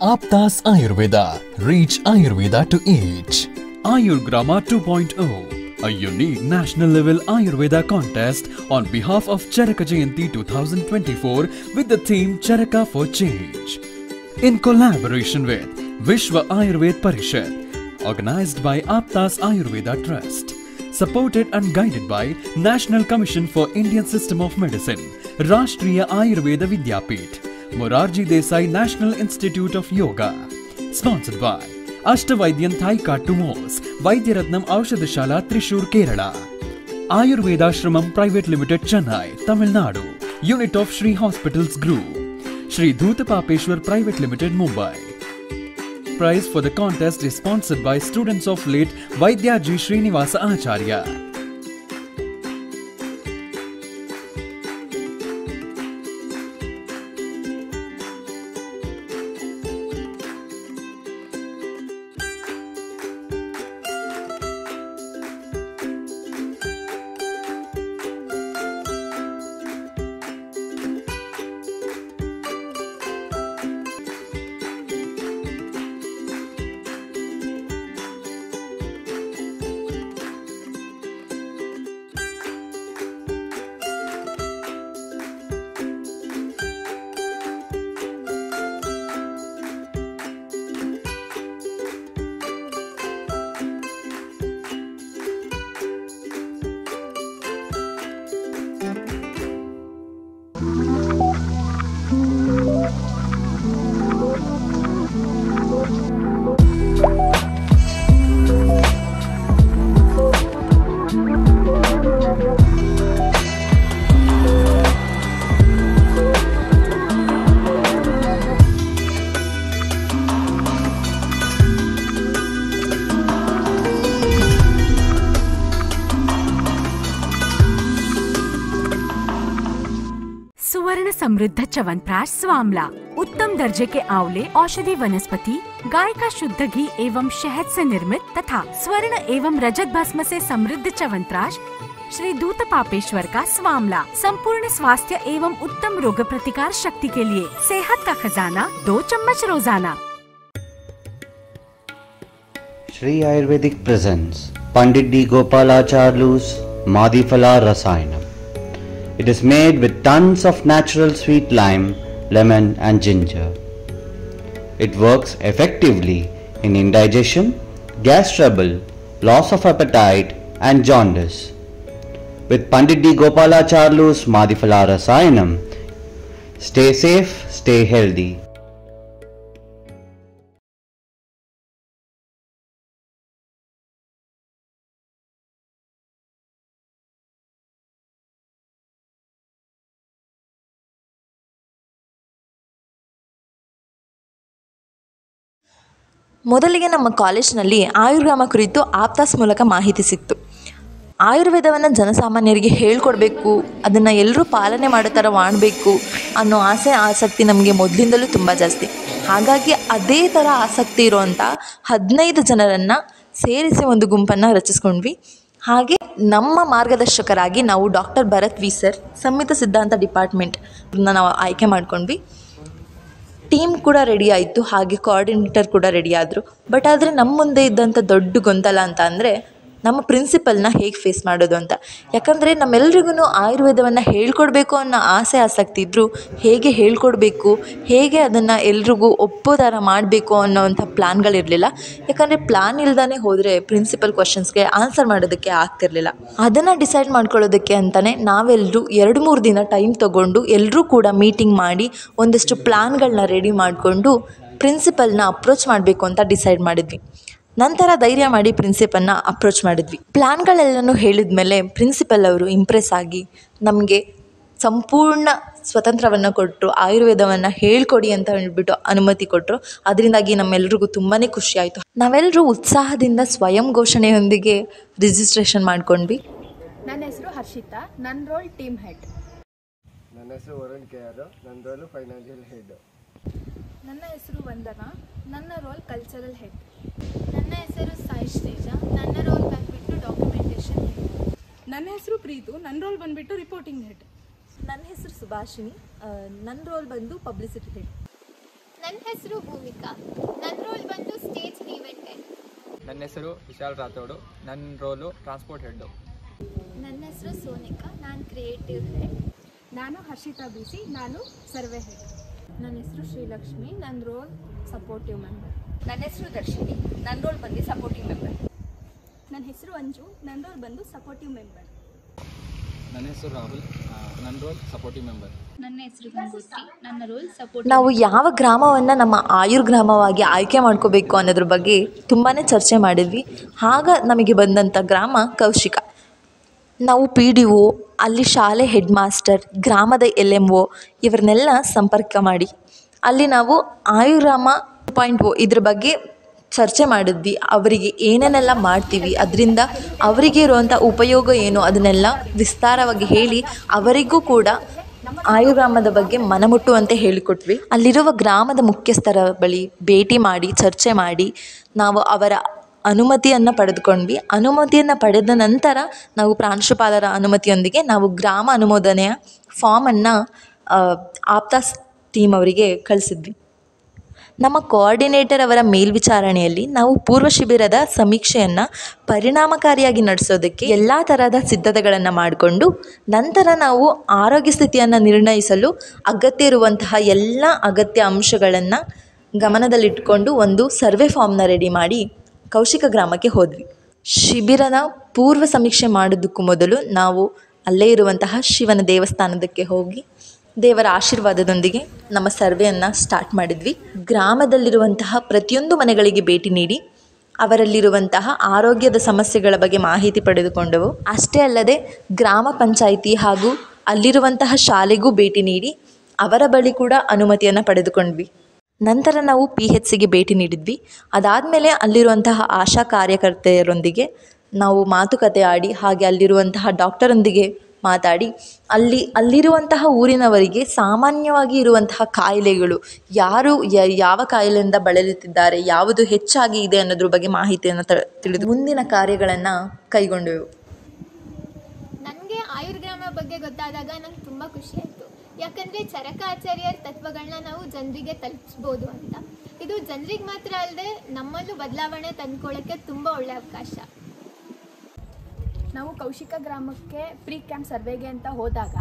Aptas Ayurveda. Reach Ayurveda to each. Ayurgrama 2.0, a unique national level Ayurveda contest on behalf of Charaka Jayanti 2024 with the theme Charaka for Change. In collaboration with Vishwa Ayurved Parishad, organized by Aptas Ayurveda Trust, supported and guided by National Commission for Indian System of Medicine, Rashtriya Ayurveda Vidyapith, Morarji Desai National Institute of Yoga. Sponsored by Ashtavaidyan Thai Kattumos, Vaidyaratnam Aushadashala Thrissur, Kerala. Ayurveda Shramam Private Limited, Chennai, Tamil Nadu. Unit of Shri Hospitals Group. Shri Dhutapapeshwar Private Limited, Mumbai. Prize for the contest is sponsored by students of late Vaidyaji Srinivasa Acharya. सुवर्ण समृद्ध च्यवनप्राश स्वामला, उत्तम दर्जे के आंवले औषधि वनस्पति, गाय का शुद्ध घी एवं शहद से निर्मित तथा स्वर्ण एवं रजत भस्म से समृद्ध च्यवनप्राश श्री धूतपापेश्वर का स्वामला संपूर्ण स्वास्थ्य एवं उत्तम रोग प्रतिकार शक्ति के लिए सेहत का खजाना, 2 चम्मच रोजाना। Shri Ayurvedic presents Pandit D. Gopalacharlu's Madhifala Rasayanam. It is made with tons of natural sweet lime, lemon and ginger. It works effectively in indigestion, gas trouble, loss of appetite and jaundice. With Pandit D. Gopalacharlu's Madhifala Rasayanam, stay safe, stay healthy. ಮೊದಲಿಗೆ ನಮ್ಮ ಕಾಲೇಜಿನಲ್ಲಿ ಆಯುರ್ಗ್ರಾಮ ಕುರಿತು ಆಪ್ತಾಸ್ ಮೂಲಕ ಮಾಹಿತಿ ಸಿಕ್ತು. ಆಯುರ್ವೇದವನ್ನು ಜನಸಾಮಾನ್ಯರಿಗೆ ಹೇಳ್ಕೊಡ್ಬೇಕು, ಅದನ್ನು ಎಲ್ಲರೂ ಪಾಲನೆ ಮಾಡೋ ಥರ ಮಾಡಬೇಕು ಅನ್ನೋ ಆಸಕ್ತಿ ನಮಗೆ ಮೊದಲಿಂದಲೂ ತುಂಬ ಜಾಸ್ತಿ. ಹಾಗಾಗಿ ಅದೇ ಥರ ಆಸಕ್ತಿ ಇರುವಂಥ 15 ಜನರನ್ನು ಸೇರಿಸಿ ಒಂದು ಗುಂಪನ್ನು ರಚಿಸ್ಕೊಂಡ್ವಿ. ಹಾಗೆ ನಮ್ಮ ಮಾರ್ಗದರ್ಶಕರಾಗಿ ನಾವು ಡಾಕ್ಟರ್ ಭರತ್ ವಿ ಸರ್, ಸಂಹಿತ ಸಿದ್ಧಾಂತ ಡಿಪಾರ್ಟ್ಮೆಂಟ್ ನಾವು ಆಯ್ಕೆ ಮಾಡ್ಕೊಂಡ್ವಿ. ಟೀಮ್ ಕೂಡ ರೆಡಿ ಆಯಿತು, ಹಾಗೆ ಕೋಆರ್ಡಿನೇಟರ್ ಕೂಡ ರೆಡಿ ಆದರು. ಬಟ್ ಆದರೆ ನಮ್ಮ ಮುಂದೆ ಇದ್ದಂಥ ದೊಡ್ಡ ಗೊಂದಲ ಅಂತ ಅಂದರೆ ನಮ್ಮ ಪ್ರಿನ್ಸಿಪಲ್ನ ಹೇಗೆ ಫೇಸ್ ಮಾಡೋದು ಅಂತ. ಯಾಕಂದರೆ ನಮ್ಮೆಲ್ರಿಗೂ ಆಯುರ್ವೇದವನ್ನು ಹೇಳ್ಕೊಡ್ಬೇಕು ಅನ್ನೋ ಆಸಕ್ತಿ ಇದ್ದರೂ ಹೇಗೆ ಹೇಳ್ಕೊಡ್ಬೇಕು, ಹೇಗೆ ಅದನ್ನು ಎಲ್ರಿಗೂ ಒಪ್ಪೋ ಥರ ಮಾಡಬೇಕು ಅನ್ನೋವಂಥ ಪ್ಲ್ಯಾನ್ಗಳಿರಲಿಲ್ಲ. ಯಾಕಂದರೆ ಪ್ಲ್ಯಾನ್ ಇಲ್ದೇ ಹೋದರೆ ಪ್ರಿನ್ಸಿಪಲ್ ಕ್ವಶನ್ಸ್ಗೆ ಆನ್ಸರ್ ಮಾಡೋದಕ್ಕೆ ಆಗ್ತಿರಲಿಲ್ಲ. ಅದನ್ನು ಡಿಸೈಡ್ ಮಾಡ್ಕೊಳ್ಳೋದಕ್ಕೆ ಅಂತಲೇ ನಾವೆಲ್ಲರೂ 2-3 ದಿನ ಟೈಮ್ ತೊಗೊಂಡು ಎಲ್ಲರೂ ಕೂಡ ಮೀಟಿಂಗ್ ಮಾಡಿ ಒಂದಷ್ಟು ಪ್ಲ್ಯಾನ್ಗಳನ್ನ ರೆಡಿ ಮಾಡಿಕೊಂಡು ಪ್ರಿನ್ಸಿಪಲ್ನ ಅಪ್ರೋಚ್ ಮಾಡಬೇಕು ಅಂತ ಡಿಸೈಡ್ ಮಾಡಿದ್ವಿ. ನಂತರ ಧೈರ್ಯ ಮಾಡಿ ಪ್ರಿನ್ಸಿಪಲ್ನ ಅಪ್ರೋಚ್ ಮಾಡಿದ್ವಿ. ಪ್ಲ್ಯಾನ್ಗಳೆಲ್ಲನೂ ಹೇಳಿದ ಮೇಲೆ ಪ್ರಿನ್ಸಿಪಲ್ ಅವರು ಇಂಪ್ರೆಸ್ ಆಗಿ ನಮಗೆ ಸಂಪೂರ್ಣ ಸ್ವತಂತ್ರವನ್ನು ಕೊಟ್ಟರು. ಆಯುರ್ವೇದವನ್ನು ಹೇಳ್ಕೊಡಿ ಅಂತ ಹೇಳ್ಬಿಟ್ಟು ಅನುಮತಿ ಕೊಟ್ಟರು. ಅದರಿಂದಾಗಿ ನಮ್ಮೆಲ್ರಿಗೂ ತುಂಬಾ ಖುಷಿ ಆಯಿತು. ನಾವೆಲ್ಲರೂ ಉತ್ಸಾಹದಿಂದ ಸ್ವಯಂ ಘೋಷಣೆಯೊಂದಿಗೆ ರಿಜಿಸ್ಟ್ರೇಷನ್ ಮಾಡ್ಕೊಂಡ್ವಿ. ನನ್ನ ಹೆಸರು ಹರ್ಷಿತಾ, ನನ್ನ ರೋಲ್ ಟೀಮ್ ಹೆಡ್. ನನ್ನ ಹೆಸರು ವರುಣ್ ಕೆಆರ್, ನನ್ನ ರೋಲು ಫೈನಾನ್ಷಿಯಲ್ ಹೆಡ್. ನನ್ನ ಹೆಸರು ವಂದನಾ, ನನ್ನ ರೋಲ್ ಕಲ್ಚರಲ್ ಹೆಡ್. ನನ್ನ ಹೆಸರು ಸಾಯಿ ಶ್ರೀಜ, ನನ್ನ ರೋಲ್ ಬಂದ್ಬಿಟ್ಟು ಡಾಕ್ಯುಮೆಂಟೇಷನ್ ಹೆಡ್. ನನ್ನ ಹೆಸರು ಪ್ರೀತು, ನನ್ನ ರೋಲ್ ಬಂದ್ಬಿಟ್ಟು ರಿಪೋರ್ಟಿಂಗ್ ಹೆಡ್. ನನ್ನ ಹೆಸರು ಸುಭಾಷಿಣಿ, ನನ್ನ ರೋಲ್ ಬಂದು ಪಬ್ಲಿಸಿಟಿ ಹೆಡ್. ನನ್ನ ಹೆಸರು ಭೂಮಿಕಾ. ನನ್ನ ರೋಲ್ ಬಂದು ಸ್ಟೇಜ್ ಈವೆಂಟ್ ಹೆಡ್. ನನ್ನ ಹೆಸರು ವಿಶಾಲ್ ರಾಥೋಡು. ನನ್ನ ರೋಲು ಟ್ರಾನ್ಸ್ಪೋರ್ಟ್ ಹೆಡ್ಡು. ನನ್ನ ಹೆಸರು ಸೋನಿಕಾ, ನಾನು ಕ್ರಿಯೇಟಿವ್ ಹೆಡ್. ನಾನು ಹರ್ಷಿತಾ ಬಿಸಿ, ನಾನು ಸರ್ವೆ ಹೆಡ್. ನನ್ನ ಹೆಸರು ಶ್ರೀಲಕ್ಷ್ಮಿ, ನನ್ನ ರೋಲ್ ಸಪೋರ್ಟಿವ್ ಮೆಂಬರ್. ನನ್ನ ಹೆಸರು ದರ್ಶಿನಿ, ನನ್ನ ರೋಲ್ ಬಂದು ಸಪೋರ್ಟಿವ್ ಮೆಂಬರ್. ನನ್ನ ಹೆಸರು ಅಂಜು, ನನ್ನ ರೋಲ್ ಬಂದು ಸಪೋರ್ಟಿವ್ ಮೆಂಬರ್. ನನ್ನ ಹೆಸರು ರಾಹುಲ್, ನನ್ನ ರೋಲ್ ಸಪೋರ್ಟಿವ್ ಮೆಂಬರ್. ನನ್ನ ಹೆಸರು ಗಂಗೋತ್ರಿ, ನನ್ನ ರೋಲ್ ಸಪೋರ್ಟಿವ್. ನಾವು ಯಾವ ಗ್ರಾಮವನ್ನು ನಮ್ಮ ಆಯುರ್ಗ್ರಾಮವಾಗಿ ಆಯ್ಕೆ ಮಾಡ್ಕೋಬೇಕು ಅನ್ನೋದ್ರ ಬಗ್ಗೆ ತುಂಬಾ ಚರ್ಚೆ ಮಾಡಿದ್ವಿ. ಆಗ ನಮಗೆ ಬಂದಂಥ ಗ್ರಾಮ ಕೌಶಿಕ. ನಾವು PDO, ಅಲ್ಲಿ ಶಾಲೆ ಹೆಡ್ ಮಾಸ್ಟರ್, ಗ್ರಾಮದ LMO ಇವರನ್ನೆಲ್ಲ ಸಂಪರ್ಕ ಮಾಡಿ ಅಲ್ಲಿ ನಾವು ಆಯುರ್ಗ್ರಾಮ 2.0 ಇದ್ರ ಬಗ್ಗೆ ಚರ್ಚೆ ಮಾಡಿದ್ವಿ. ಅವರಿಗೆ ಏನೇನೆಲ್ಲ ಮಾಡ್ತೀವಿ, ಅದರಿಂದ ಅವರಿಗೆ ಇರುವಂಥ ಉಪಯೋಗ ಏನು ಅದನ್ನೆಲ್ಲ ವಿಸ್ತಾರವಾಗಿ ಹೇಳಿ ಅವರಿಗೂ ಕೂಡ ಆಯುರ್ಗ್ರಾಮದ ಬಗ್ಗೆ ಮನಮುಟ್ಟುವಂತೆ ಹೇಳಿಕೊಟ್ವಿ. ಅಲ್ಲಿರುವ ಗ್ರಾಮದ ಮುಖ್ಯಸ್ಥರ ಬಳಿ ಭೇಟಿ ಮಾಡಿ ಚರ್ಚೆ ಮಾಡಿ ನಾವು ಅವರ ಅನುಮತಿಯನ್ನು ಪಡೆದುಕೊಂಡ್ವಿ. ಅನುಮತಿಯನ್ನು ಪಡೆದ ನಂತರ ನಾವು ಪ್ರಾಂಶುಪಾಲರ ಅನುಮತಿಯೊಂದಿಗೆ ನಾವು ಗ್ರಾಮ ಅನುಮೋದನೆಯ ಫಾರ್ಮನ್ನು ಆಪ್ತಾಸ್ ಟೀಮ್ ಅವರಿಗೆ ಕಳಿಸಿದ್ವಿ. ನಮ್ಮ ಕೋಆರ್ಡಿನೇಟರ್ ಅವರ ಮೇಲ್ವಿಚಾರಣೆಯಲ್ಲಿ ನಾವು ಪೂರ್ವ ಶಿಬಿರದ ಸಮೀಕ್ಷೆಯನ್ನು ಪರಿಣಾಮಕಾರಿಯಾಗಿ ನಡೆಸೋದಕ್ಕೆ ಎಲ್ಲ ಥರದ ಸಿದ್ಧತೆಗಳನ್ನು ಮಾಡಿಕೊಂಡು ನಂತರ ನಾವು ಆರೋಗ್ಯ ಸ್ಥಿತಿಯನ್ನು ನಿರ್ಣಯಿಸಲು ಅಗತ್ಯ ಇರುವಂತಹ ಎಲ್ಲ ಅಗತ್ಯ ಅಂಶಗಳನ್ನು ಗಮನದಲ್ಲಿಟ್ಕೊಂಡು ಒಂದು ಸರ್ವೆ ಫಾರ್ಮ್ನ ರೆಡಿ ಮಾಡಿ ಕೌಶಿಕ ಗ್ರಾಮಕ್ಕೆ ಹೋದ್ವಿ. ಶಿಬಿರದ ಪೂರ್ವ ಸಮೀಕ್ಷೆ ಮಾಡೋದಕ್ಕೂ ಮೊದಲು ನಾವು ಅಲ್ಲೇ ಇರುವಂತಹ ಶಿವನ ದೇವಸ್ಥಾನದಕ್ಕೆ ಹೋಗಿ ದೇವರ ಆಶೀರ್ವಾದದೊಂದಿಗೆ ನಮ್ಮ ಸರ್ವೆಯನ್ನು ಸ್ಟಾರ್ಟ್ ಮಾಡಿದ್ವಿ. ಗ್ರಾಮದಲ್ಲಿರುವಂತಹ ಪ್ರತಿಯೊಂದು ಮನೆಗಳಿಗೆ ಭೇಟಿ ನೀಡಿ ಅವರಲ್ಲಿರುವಂತಹ ಆರೋಗ್ಯದ ಸಮಸ್ಯೆಗಳ ಬಗ್ಗೆ ಮಾಹಿತಿ ಪಡೆದುಕೊಂಡೆವು. ಅಷ್ಟೇ ಅಲ್ಲದೆ ಗ್ರಾಮ ಪಂಚಾಯಿತಿ ಹಾಗೂ ಅಲ್ಲಿರುವಂತಹ ಶಾಲೆಗೂ ಭೇಟಿ ನೀಡಿ ಅವರ ಬಳಿ ಕೂಡ ಅನುಮತಿಯನ್ನು ಪಡೆದುಕೊಂಡ್ವಿ. ನಂತರ ನಾವು PHCಗೆ ಭೇಟಿ ನೀಡಿದ್ವಿ. ಅದಾದಮೇಲೆ ಅಲ್ಲಿರುವಂತಹ ಆಶಾ ಕಾರ್ಯಕರ್ತೆಯರೊಂದಿಗೆ ನಾವು ಮಾತುಕತೆ ಆಡಿ ಹಾಗೆ ಅಲ್ಲಿರುವಂತಹ ಡಾಕ್ಟರೊಂದಿಗೆ ಮಾತಾಡಿ ಅಲ್ಲಿರುವಂತಹ ಊರಿನವರಿಗೆ ಸಾಮಾನ್ಯವಾಗಿ ಇರುವಂತಹ ಕಾಯಿಲೆಗಳು ಯಾರು ಯಾವ ಕಾಯಿಲೆಯಿಂದ ಬಳಲುತ್ತಿದ್ದಾರೆ, ಯಾವುದು ಹೆಚ್ಚಾಗಿ ಇದೆ ಅನ್ನೋದ್ರ ಬಗ್ಗೆ ಮಾಹಿತಿಯನ್ನು ತಿಳಿದು ಮುಂದಿನ ಕಾರ್ಯಗಳನ್ನು ಕೈಗೊಂಡೆವು. ನನಗೆ ಆಯುರ್ಗ್ರಾಮ ಬಗ್ಗೆ ಗೊತ್ತಾದಾಗ ನಂಗೆ ತುಂಬ ಖುಷಿ ಆಯಿತು. ಯಾಕಂದರೆ ಚರಕಾಚಾರ್ಯರ ತತ್ವಗಳನ್ನ ನಾವು ಜನರಿಗೆ ತಲುಪಿಸ್ಬೋದು ಅಂತ. ಇದು ಜನರಿಗೆ ಮಾತ್ರ ಅಲ್ಲದೆ ನಮ್ಮಲ್ಲೂ ಬದಲಾವಣೆ ತಂದ್ಕೊಳ್ಳೋಕ್ಕೆ ತುಂಬ ಒಳ್ಳೆಯ ಅವಕಾಶ. ನಾವು ಕೌಶಿಕ ಗ್ರಾಮಕ್ಕೆ ಪ್ರೀ ಕ್ಯಾಂಪ್ ಸರ್ವೆಗೆ ಅಂತ ಹೋದಾಗ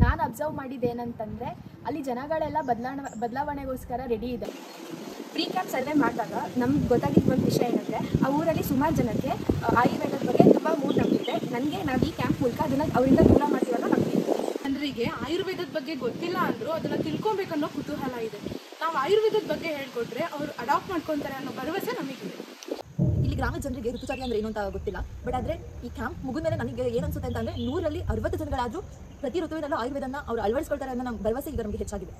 ನಾನು ಅಬ್ಸರ್ವ್ ಮಾಡಿದ್ದೇನಂತಂದರೆ ಅಲ್ಲಿ ಜನಗಳೆಲ್ಲ ಬದಲಾವಣೆಗೋಸ್ಕರ ರೆಡಿ ಇದೆ. ಪ್ರೀ ಕ್ಯಾಂಪ್ ಸರ್ವೆ ಮಾಡಿದಾಗ ನಮ್ಗೆ ಗೊತ್ತಾಗಿದ್ದ ಒಂದು ವಿಷಯ ಏನಂದರೆ ಆ ಊರಲ್ಲಿ ಸುಮಾರು ಜನಕ್ಕೆ ಆಯುರ್ವೇದದ ಬಗ್ಗೆ ತುಂಬ ಮೂಢನಂಬಿಕೆ. ನನಗೆ ನಾವು ಈ ಕ್ಯಾಂಪ್ ಮೂಲಕ ಅದನ್ನು ಅವರಿಂದ ದೂರ ಮಾಡ್ತೀವಲ್ಲ ನಂಬಿಕೆ. ಜನರಿಗೆ ಆಯುರ್ವೇದದ ಬಗ್ಗೆ ಗೊತ್ತಿಲ್ಲ ಅಂದರೂ ಅದನ್ನು ತಿಳ್ಕೊಬೇಕನ್ನೋ ಕುತೂಹಲ ಇದೆ. ನಾವು ಆಯುರ್ವೇದದ ಬಗ್ಗೆ ಹೇಳ್ಕೊಟ್ರೆ ಅವರು ಅಡಾಪ್ಟ್ ಮಾಡ್ಕೊತಾರೆ ಅನ್ನೋ ಭರವಸೆ ನಮಗಿದೆ. ಇಲ್ಲಿ ಗ್ರಾಮದ ಜನರಿಗೆ ಋತುಚರ್ಯ ಅಂದರೆ ಏನು ಅಂತ ಗೊತ್ತಿಲ್ಲ. ಬಟ್ ಆದರೆ ಈ ಕ್ಯಾಂಪ್ ಮುಗಿದ ಮೇಲೆ ನನಗೆ ಏನು ಅನ್ಸುತ್ತೆ ಅಂತಂದರೆ 100ರಲ್ಲಿ 60 ಜನಗಳಾದರೂ ಪ್ರತಿ ಋತುವಿನಲ್ಲೂ ಆಯುರ್ವೇದನ ಅವರು ಅಳವಡಿಸ್ಕೊಳ್ತಾರೆ ಅನ್ನೋ ನಮ್ಮ ಭರವಸೆ ಈಗ ನಮಗೆ ಹೆಚ್ಚಾಗಿದೆ.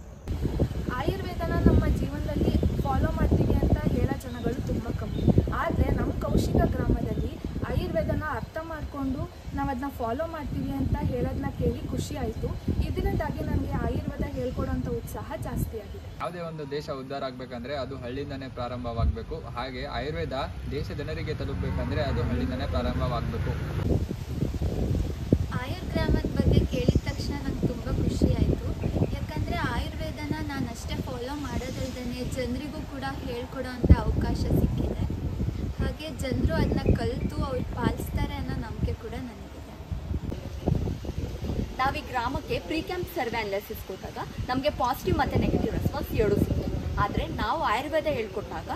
ಆಯುರ್ವೇದನ ನಮ್ಮ ಜೀವನದಲ್ಲಿ ಫಾಲೋ ಮಾಡ್ತೀವಿ ಅಂತ ಹೇಳೋ ಜನಗಳು ತುಂಬ ಕಮ್ಮಿ. ಆದರೆ ನಮ್ಮ ಕೌಶಿಕ ಗ್ರಾಮದಲ್ಲಿ ಆಯುರ್ವೇದನ ಅರ್ಥ ಮಾಡಿಕೊಂಡು ನಾವು ಅದನ್ನ ಫಾಲೋ ಮಾಡ್ತೀವಿ ಅಂತ ಹೇಳೋದನ್ನ ಕೇಳಿ ಖುಷಿ ಆಯಿತು. ಇದರಿಂದಾಗಿ ನನಗೆ ಆಯುರ್ವೇದ ಹೇಳ್ಕೊಡೋಂಥ ಉತ್ಸಾಹ ಜಾಸ್ತಿ ಆಗಿದೆ. ಯಾವುದೇ ಒಂದು ದೇಶ ಉದ್ಧಾರ ಆಗಬೇಕಂದ್ರೆ ಅದು ಹಳ್ಳಿಯಿಂದನೇ ಪ್ರಾರಂಭವಾಗಬೇಕು. ಹಾಗೆ ಆಯುರ್ವೇದ ದೇಶ ಜನರಿಗೆ ತಲುಪಬೇಕಂದ್ರೆ ಅದು ಹಳ್ಳಿಯಿಂದನೇ ಪ್ರಾರಂಭವಾಗಬೇಕು. ಆಯುರ್ಗ್ರಾಮದ ಬಗ್ಗೆ ಕೇಳಿದ ತಕ್ಷಣ ನಂಗೆ ತುಂಬ ಖುಷಿ ಆಯಿತು. ಯಾಕಂದರೆ ಆಯುರ್ವೇದನ ನಾನು ಅಷ್ಟೇ ಫಾಲೋ ಮಾಡೋದಲ್ದೇ ಜನರಿಗೂ ಕೂಡ ಹೇಳ್ಕೊಡೋ ಅಂಥ ಅವಕಾಶ ಸಿಕ್ಕಿದೆ. ಹಾಗೆ ಜನರು ಅದನ್ನ ಕಲಿತು ಅವ್ರು ಪಾಲಿಸ್ತಾರೆ ಅನ್ನೋ ನಂಬಿಕೆ ಕೂಡ ನನಗಿದೆ. ನಾವು ಈ ಗ್ರಾಮಕ್ಕೆ ಪ್ರೀ ಕ್ಯಾಂಪ್ ಸರ್ವೆ ಅನಾಲಿಸಿಸ್ ಕೊಟ್ಟಾಗ ನಮಗೆ ಪಾಸಿಟಿವ್ ಮತ್ತು ನೆಗೆಟಿವ್ ರೆಸ್ಪಾನ್ಸ್ ಎರಡೂ ಸಿಕ್ತು. ಆದರೆ ನಾವು ಆಯುರ್ವೇದ ಹೇಳ್ಕೊಟ್ಟಾಗ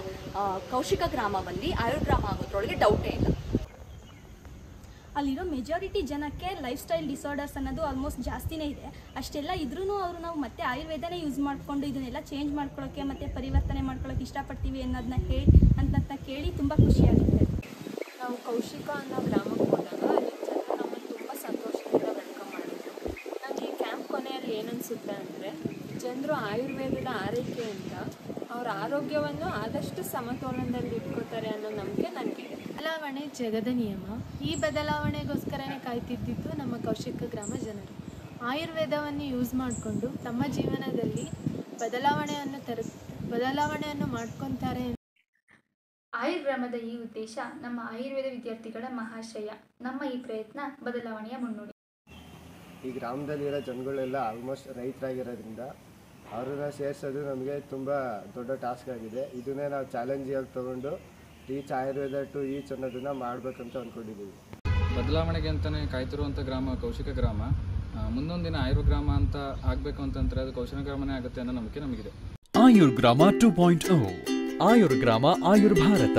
ಕೌಶಿಕ ಗ್ರಾಮದಲ್ಲಿ ಆಯುರ್ಗ್ರಾಮ ಆಗೋದ್ರೊಳಗೆ ಡೌಟೇ ಇಲ್ಲ. ಅಲ್ಲಿರೋ ಮೆಜಾರಿಟಿ ಜನಕ್ಕೆ ಲೈಫ್ ಸ್ಟೈಲ್ ಡಿಸಾರ್ಡರ್ಸ್ ಅನ್ನೋದು ಆಲ್ಮೋಸ್ಟ್ ಜಾಸ್ತಿನೇ ಇದೆ. ಅಷ್ಟೆಲ್ಲ ಇದ್ರೂ ಅವರು ನಾವು ಮತ್ತೆ ಆಯುರ್ವೇದನೇ ಯೂಸ್ ಮಾಡಿಕೊಂಡು ಇದನ್ನೆಲ್ಲ ಚೇಂಜ್ ಮಾಡ್ಕೊಳ್ಳೋಕ್ಕೆ ಮತ್ತು ಪರಿವರ್ತನೆ ಮಾಡ್ಕೊಳ್ಳೋಕೆ ಇಷ್ಟಪಡ್ತೀವಿ ಅನ್ನೋದನ್ನ ಕೇಳಿ ತುಂಬ ಖುಷಿಯಾಗುತ್ತೆ. ನಾವು ಕೌಶಿಕ ಅನ್ನೋ ಗ್ರಾಮಕ್ಕೆ ಹೋದಾಗ ಅಲ್ಲಿ ಜನರು ನಮ್ಮನ್ನು ತುಂಬ ಸಂತೋಷದಿಂದ ವೆಲ್ಕಮ್ ಮಾಡಿದ್ರು. ನನಗೆ ಈ ಕ್ಯಾಂಪ್ ಕೊನೆಯಲ್ಲಿ ಏನನ್ಸುತ್ತೆ ಅಂದರೆ ಜನರು ಆಯುರ್ವೇದದ ಆರೈಕೆಯಿಂದ ಅವರ ಆರೋಗ್ಯವನ್ನು ಆದಷ್ಟು ಸಮತೋಲನದಲ್ಲಿ ಇಟ್ಕೋತಾರೆ ಅನ್ನೋ ನಂಬಿಕೆ ನನಗಿದೆ. ಬದಲಾವಣೆ ಜಗದ ನಿಯಮ. ಈ ಬದಲಾವಣೆಗೋಸ್ಕರನೇ ಕಾಯ್ತಿದ್ದಿದ್ದು ನಮ್ಮ ಕೌಶಿಕ ಗ್ರಾಮ ಜನರು. ಆಯುರ್ವೇದವನ್ನು ಯೂಸ್ ಮಾಡಿಕೊಂಡು ತಮ್ಮ ಜೀವನದಲ್ಲಿ ಬದಲಾವಣೆಯನ್ನು ಮಾಡ್ಕೊತಾರೆ. ಆಯುರ್ಗ್ರಾಮದ ಈ ಉದ್ದೇಶ ನಮ್ಮ ಆಯುರ್ವೇದ ವಿದ್ಯಾರ್ಥಿಗಳ ಮಹಾಶಯ. ನಮ್ಮ ಈ ಪ್ರಯತ್ನ ಬದಲಾವಣೆಯ ಮುನ್ನುಡಿ. ಈ ಗ್ರಾಮದಲ್ಲಿರೋ ಜನಗಳೆಲ್ಲ ಆಲ್ಮೋಸ್ಟ್ ರೈತರಾಗಿರೋದ್ರಿಂದ ಅವ್ರನ್ನ ಸೇರಿಸೋದು ನಮಗೆ ತುಂಬ ದೊಡ್ಡ ಟಾಸ್ಕ್ ಆಗಿದೆ. ಇದನ್ನೇ ನಾವು ಚಾಲೆಂಜಿಯಾಗಿ ತೊಗೊಂಡು ಟೀಚ್ ಆಯುರ್ವೇದ ಟು ಈಚ್ ಅನ್ನೋದನ್ನು ಮಾಡಬೇಕಂತ ಅಂದ್ಕೊಂಡಿದ್ದೀವಿ. ಬದಲಾವಣೆಗೆ ಅಂತಲೇ ಕಾಯ್ತಿರುವಂಥ ಗ್ರಾಮ ಕೌಶಿಕ ಗ್ರಾಮ. ಮುಂದೊಂದು ದಿನ ಆಯುರ್ವೇದ ಗ್ರಾಮ ಅಂತ ಆಗಬೇಕು ಅಂತಂದರೆ ಅದು ಕೌಶಿಕ ಗ್ರಾಮನೇ ಆಗುತ್ತೆ ಅನ್ನೋ ನಂಬಿಕೆ ನಮಗಿದೆ. ಆಯುರ್ಗ್ರಾಮ 2.0 ಆಯುರ್ಗ್ರಾಮ ಆಯುರ್ Bharat.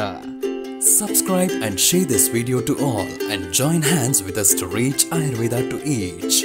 Subscribe and share this video to all and join hands with us to reach Ayurveda to each.